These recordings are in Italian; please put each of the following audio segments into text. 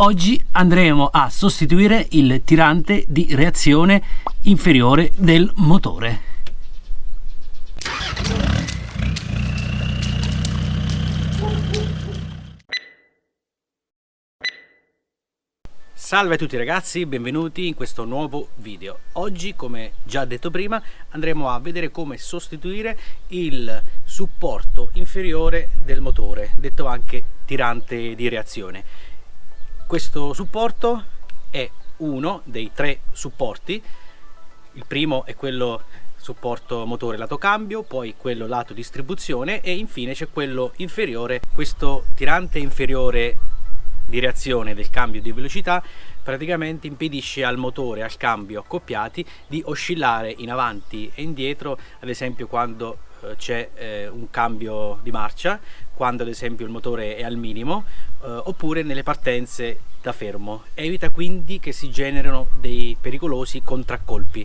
Oggi andremo a sostituire il tirante di reazione inferiore del motore. Salve a tutti ragazzi, benvenuti in questo nuovo video. Oggi, come già detto prima, andremo a vedere come sostituire il supporto inferiore del motore, detto anche tirante di reazione. Questo supporto è uno dei tre supporti. Il primo è quello supporto motore lato cambio, poi quello lato distribuzione e infine c'è quello inferiore. Questo tirante inferiore di reazione del cambio di velocità praticamente impedisce al motore, al cambio accoppiati, di oscillare in avanti e indietro, ad esempio quando c'è un cambio di marcia, quando ad esempio il motore è al minimo, oppure nelle partenze da fermo. Evita quindi che si generino dei pericolosi contraccolpi.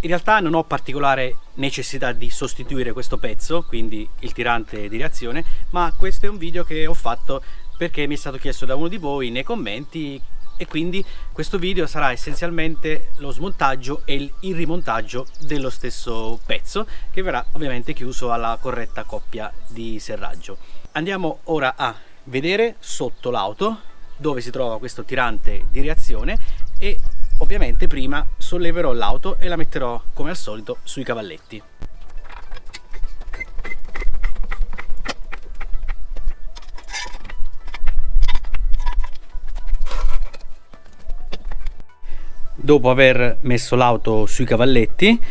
In realtà non ho particolare necessità di sostituire questo pezzo, quindi il tirante di reazione, ma questo è un video che ho fatto perché mi è stato chiesto da uno di voi nei commenti, e quindi questo video sarà essenzialmente lo smontaggio e il rimontaggio dello stesso pezzo, che verrà ovviamente chiuso alla corretta coppia di serraggio. Andiamo ora a vedere sotto l'auto dove si trova questo tirante di reazione e ovviamente prima solleverò l'auto e la metterò come al solito sui cavalletti. Dopo aver messo l'auto sui cavalletti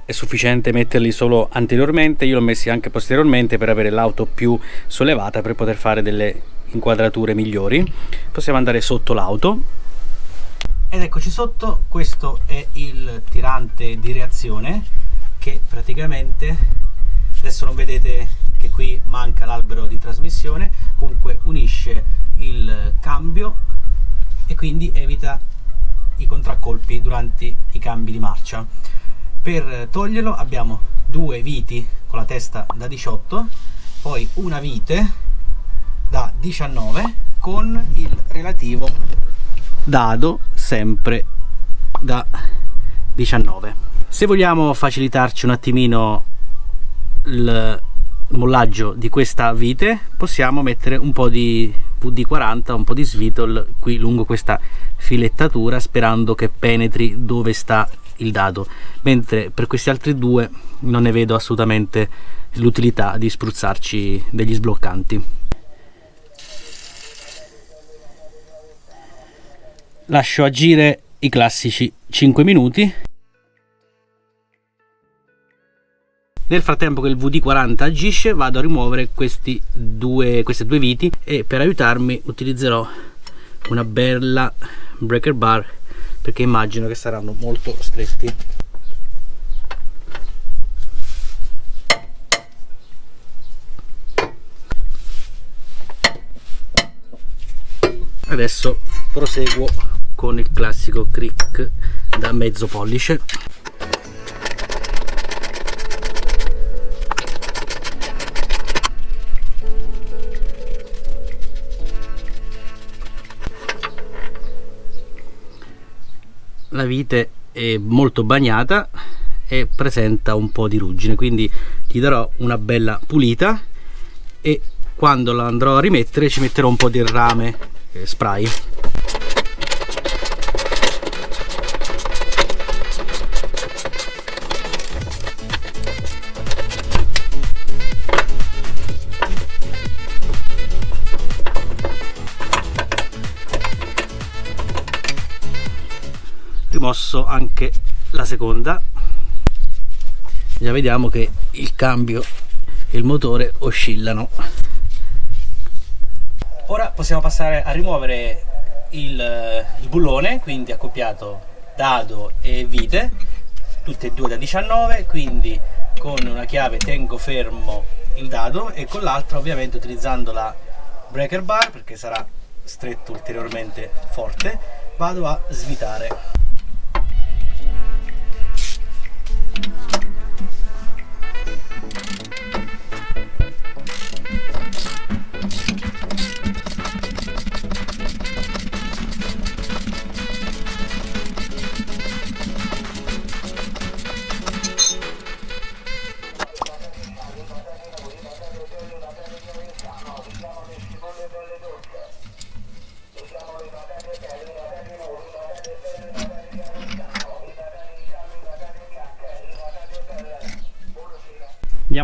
è sufficiente metterli solo anteriormente, io l'ho messi anche posteriormente per avere l'auto più sollevata, per poter fare delle inquadrature migliori. Possiamo andare sotto l'auto ed eccoci sotto. Questo è il tirante di reazione che praticamente, adesso non vedete che qui manca l'albero di trasmissione, comunque unisce il cambio e quindi evita i contraccolpi durante i cambi di marcia. Per toglierlo abbiamo due viti con la testa da 18, poi una vite da 19 con il relativo dado sempre da 19. Se vogliamo facilitarci un attimino il mollaggio di questa vite, possiamo mettere un po' di WD-40, un po' di Svitol qui lungo questa filettatura, sperando che penetri dove sta il dado, mentre per questi altri due non ne vedo assolutamente l'utilità di spruzzarci degli sbloccanti. Lascio agire i classici 5 minuti. Nel frattempo che il WD-40 agisce, vado a rimuovere queste due viti e per aiutarmi utilizzerò una bella breaker bar, perché immagino che saranno molto stretti. Adesso proseguo con il classico crick da mezzo pollice. La vite è molto bagnata e presenta un po' di ruggine, quindi gli darò una bella pulita e quando la andrò a rimettere ci metterò un po' di rame spray. Rimosso anche la seconda, già vediamo che il cambio e il motore oscillano. Ora possiamo passare a rimuovere il bullone, quindi accoppiato dado e vite, tutte e due da 19, quindi con una chiave tengo fermo il dado e con l'altra ovviamente utilizzando la breaker bar, perché sarà stretto ulteriormente forte, vado a svitare.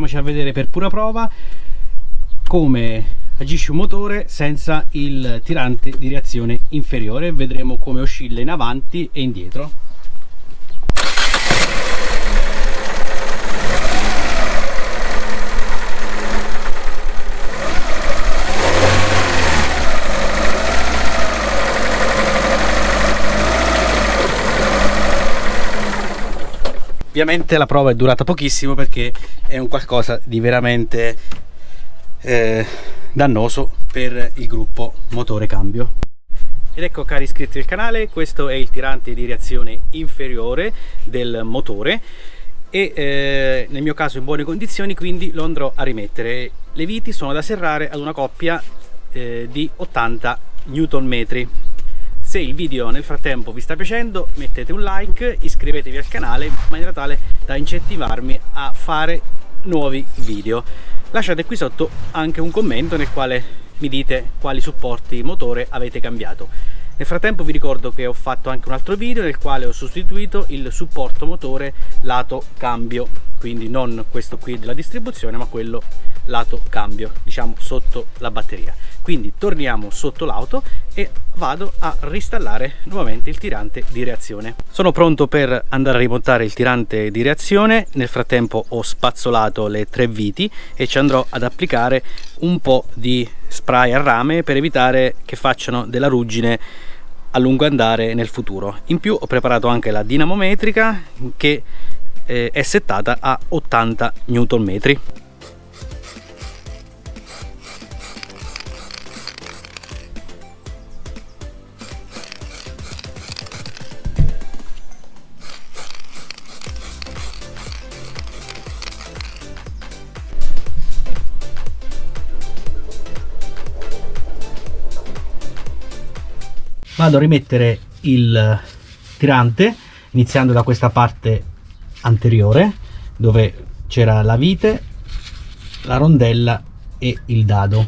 andiamoci a vedere per pura prova come agisce un motore senza il tirante di reazione inferiore. Vedremo come oscilla in avanti e indietro. Ovviamente la prova è durata pochissimo perché è un qualcosa di veramente dannoso per il gruppo motore cambio. Ed ecco, cari iscritti del canale, questo è il tirante di reazione inferiore del motore e nel mio caso in buone condizioni, quindi lo andrò a rimettere. Le viti sono da serrare ad una coppia di 80 Nm. Se il video nel frattempo vi sta piacendo, mettete un like, iscrivetevi al canale in maniera tale da incentivarmi a fare nuovi video. Lasciate qui sotto anche un commento nel quale mi dite quali supporti motore avete cambiato. Nel frattempo vi ricordo che ho fatto anche un altro video nel quale ho sostituito il supporto motore lato cambio, quindi non questo qui della distribuzione ma quello lato cambio, diciamo sotto la batteria. Quindi torniamo sotto l'auto e vado a reinstallare nuovamente il tirante di reazione. Sono pronto per andare a rimontare il tirante di reazione. Nel frattempo ho spazzolato le 3 viti e ci andrò ad applicare un po' di spray a rame per evitare che facciano della ruggine a lungo andare nel futuro. In più ho preparato anche la dinamometrica che è settata a 80 Nm. Vado a rimettere il tirante iniziando da questa parte anteriore dove c'era la vite, la rondella e il dado.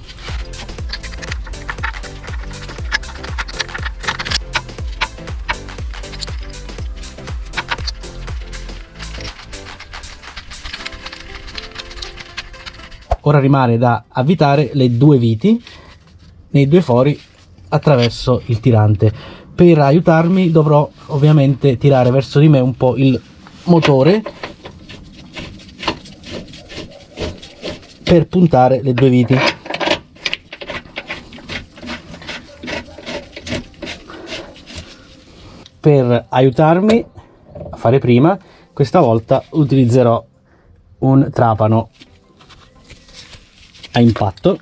Ora rimane da avvitare le 2 viti nei 2 fori attraverso il tirante. Per aiutarmi dovrò ovviamente tirare verso di me un po' il motore per puntare le 2 viti. Per aiutarmi a fare prima, questa volta utilizzerò un trapano a impatto.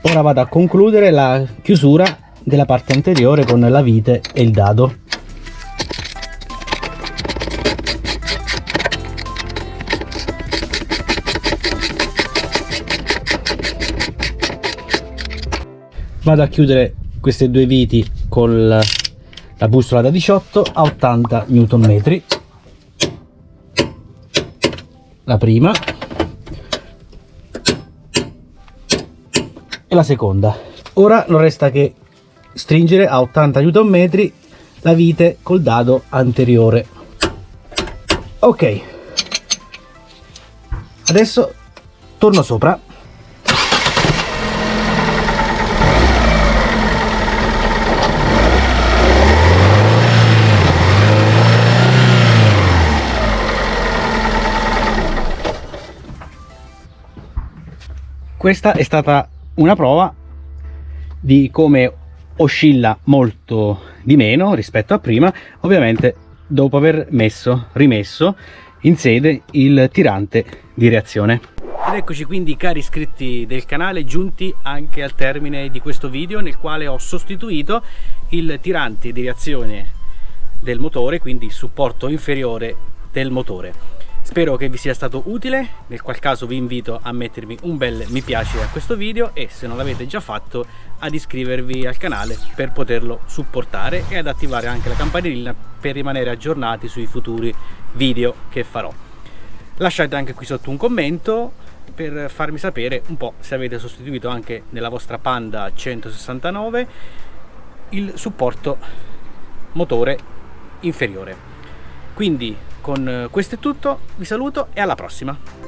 Ora vado a concludere la chiusura della parte anteriore con la vite e il dado. Vado a chiudere queste 2 viti con la bussola da 18 a 80 Nm. La prima e la seconda. Ora non resta che stringere a 80 Nm la vite col dado anteriore. Ok, adesso torno sopra. Questa è stata una prova di come oscilla molto di meno rispetto a prima, ovviamente dopo aver rimesso in sede il tirante di reazione. Ed eccoci quindi, cari iscritti del canale, giunti anche al termine di questo video nel quale ho sostituito il tirante di reazione del motore, quindi il supporto inferiore del motore. Spero che vi sia stato utile, nel qual caso vi invito a mettermi un bel mi piace a questo video e, se non l'avete già fatto, ad iscrivervi al canale per poterlo supportare e ad attivare anche la campanellina per rimanere aggiornati sui futuri video che farò. Lasciate anche qui sotto un commento per farmi sapere un po' se avete sostituito anche nella vostra Panda 169 il supporto motore inferiore. Quindi con questo è tutto, vi saluto e alla prossima!